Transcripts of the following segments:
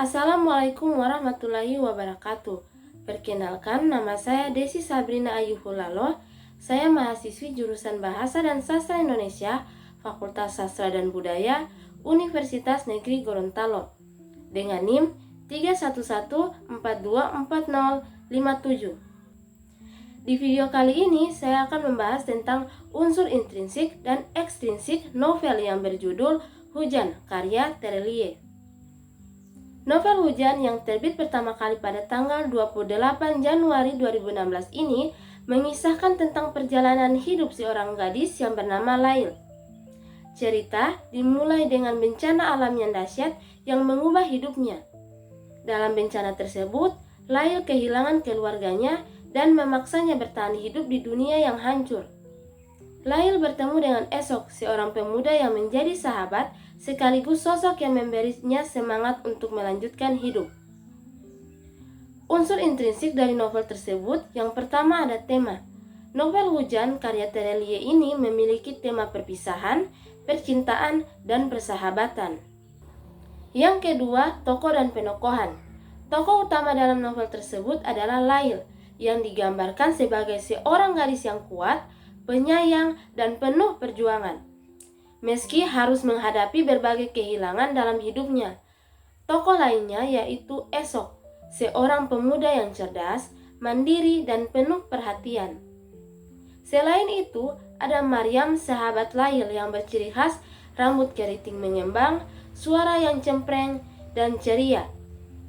Assalamualaikum warahmatullahi wabarakatuh. Perkenalkan, nama saya Desi Sabrina Ayuhulalo. Saya mahasiswi jurusan Bahasa dan Sastra Indonesia, Fakultas Sastra dan Budaya, Universitas Negeri Gorontalo. Dengan NIM 311424057. Di video kali ini, saya akan membahas tentang unsur intrinsik dan ekstrinsik novel yang berjudul Hujan, karya Terelie. Novel Hujan yang terbit pertama kali pada tanggal 28 Januari 2016 ini mengisahkan tentang perjalanan hidup seorang gadis yang bernama Lail. Cerita dimulai dengan bencana alam yang dahsyat yang mengubah hidupnya. Dalam bencana tersebut, Lail kehilangan keluarganya dan memaksanya bertahan hidup di dunia yang hancur. Lail bertemu dengan Esok, seorang pemuda yang menjadi sahabat sekaligus sosok yang memberinya semangat untuk melanjutkan hidup. Unsur intrinsik dari novel tersebut, yang pertama ada tema. Novel Hujan karya Terelie ini memiliki tema perpisahan, percintaan, dan persahabatan. Yang kedua, tokoh dan penokohan. Tokoh utama dalam novel tersebut adalah Lail, yang digambarkan sebagai seorang gadis yang kuat, penyayang, dan penuh perjuangan. Meski harus menghadapi berbagai kehilangan dalam hidupnya. Tokoh lainnya yaitu Esok, seorang pemuda yang cerdas, mandiri, dan penuh perhatian. Selain itu, ada Maryam, sahabat Lail yang berciri khas rambut keriting mengembang, suara yang cempreng, dan ceria.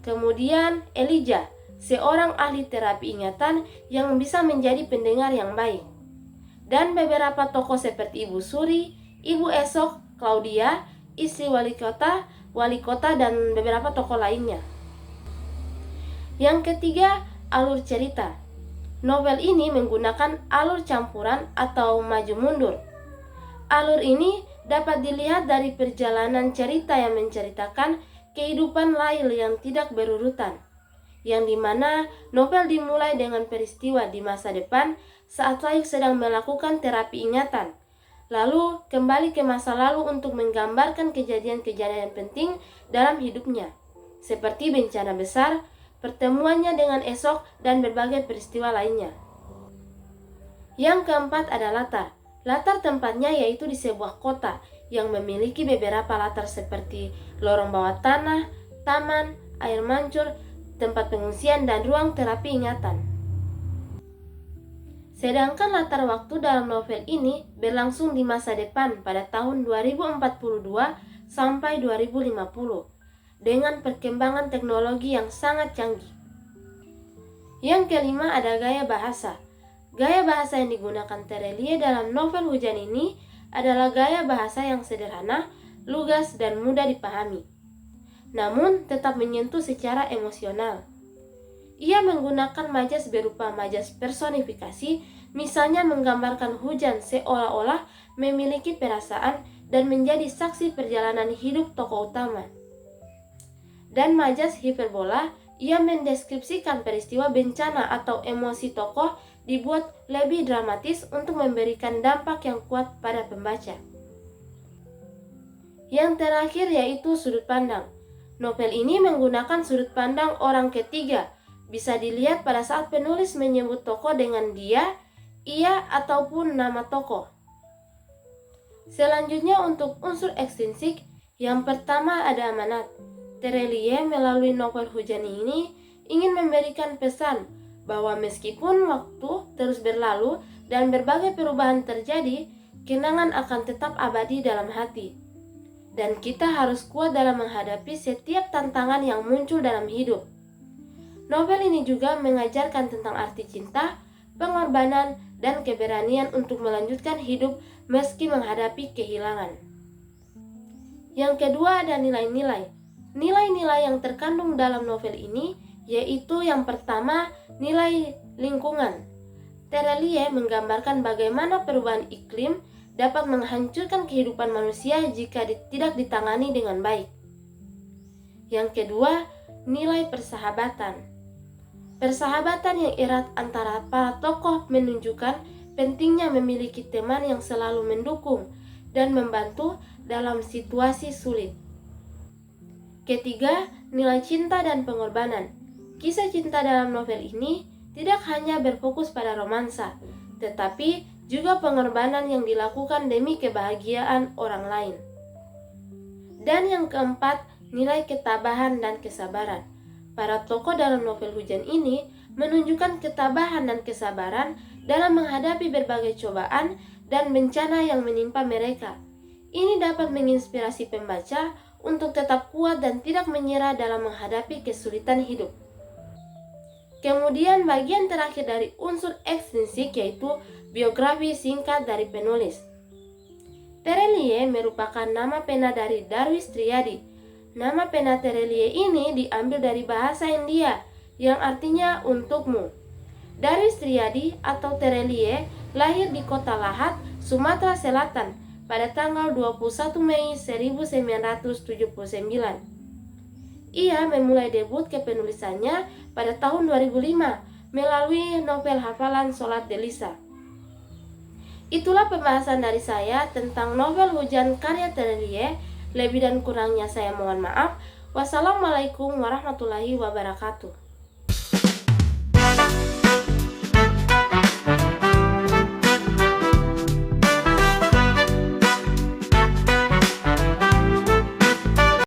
Kemudian Elijah, seorang ahli terapi ingatan yang bisa menjadi pendengar yang baik. Dan beberapa tokoh seperti Ibu Suri, Ibu Esok, Claudia, istri wali kota, dan beberapa tokoh lainnya. Yang ketiga, alur cerita. Novel ini menggunakan alur campuran atau maju mundur. Alur ini dapat dilihat dari perjalanan cerita yang menceritakan kehidupan Lail yang tidak berurutan, yang dimana novel dimulai dengan peristiwa di masa depan saat Lail sedang melakukan terapi ingatan, lalu kembali ke masa lalu untuk menggambarkan kejadian-kejadian penting dalam hidupnya, seperti bencana besar, pertemuannya dengan Esok, dan berbagai peristiwa lainnya. Yang keempat ada latar. Latar tempatnya yaitu di sebuah kota yang memiliki beberapa latar seperti lorong bawah tanah, taman, air mancur, tempat pengungsian, dan ruang terapi ingatan. Sedangkan latar waktu dalam novel ini berlangsung di masa depan pada tahun 2042 sampai 2050 dengan perkembangan teknologi yang sangat canggih. Yang kelima ada gaya bahasa. Gaya bahasa yang digunakan Terelie dalam novel Hujan ini adalah gaya bahasa yang sederhana, lugas, dan mudah dipahami, namun tetap menyentuh secara emosional. Ia menggunakan majas berupa majas personifikasi, misalnya menggambarkan hujan seolah-olah memiliki perasaan dan menjadi saksi perjalanan hidup tokoh utama. Dan majas hiperbola, ia mendeskripsikan peristiwa bencana atau emosi tokoh dibuat lebih dramatis untuk memberikan dampak yang kuat pada pembaca. Yang terakhir yaitu sudut pandang. Novel ini menggunakan sudut pandang orang ketiga, bisa dilihat pada saat penulis menyebut tokoh dengan dia, ia, ataupun nama tokoh. Selanjutnya untuk unsur ekstrinsik, yang pertama ada amanat. Terelie melalui novel Hujan ini ingin memberikan pesan bahwa meskipun waktu terus berlalu dan berbagai perubahan terjadi, kenangan akan tetap abadi dalam hati. Dan kita harus kuat dalam menghadapi setiap tantangan yang muncul dalam hidup. Novel ini juga mengajarkan tentang arti cinta, pengorbanan, dan keberanian untuk melanjutkan hidup meski menghadapi kehilangan. Yang kedua ada nilai-nilai. Nilai-nilai yang terkandung dalam novel ini yaitu yang pertama, nilai lingkungan. Terelie menggambarkan bagaimana perubahan iklim dapat menghancurkan kehidupan manusia jika tidak ditangani dengan baik. Yang kedua, nilai persahabatan. Persahabatan yang erat antara para tokoh menunjukkan pentingnya memiliki teman yang selalu mendukung dan membantu dalam situasi sulit. Ketiga, nilai cinta dan pengorbanan. Kisah cinta dalam novel ini tidak hanya berfokus pada romansa, tetapi juga pengorbanan yang dilakukan demi kebahagiaan orang lain. Dan yang keempat, nilai ketabahan dan kesabaran. Para tokoh dalam novel Hujan ini menunjukkan ketabahan dan kesabaran dalam menghadapi berbagai cobaan dan bencana yang menimpa mereka. Ini dapat menginspirasi pembaca untuk tetap kuat dan tidak menyerah dalam menghadapi kesulitan hidup. Kemudian bagian terakhir dari unsur ekstrinsik yaitu biografi singkat dari penulis. Terelie merupakan nama pena dari Darwis Triadi. Nama pena Terelie ini diambil dari bahasa India yang artinya untukmu. Darwis Triadi atau Terelie lahir di kota Lahat, Sumatera Selatan pada tanggal 21 Mei 1979. Ia memulai debut kepenulisannya pada tahun 2005 melalui novel hafalan Sholat Delisa. Itulah pembahasan dari saya tentang novel Hujan karya Terelie. Lebih dan kurangnya saya mohon maaf. Wassalamualaikum warahmatullahi wabarakatuh.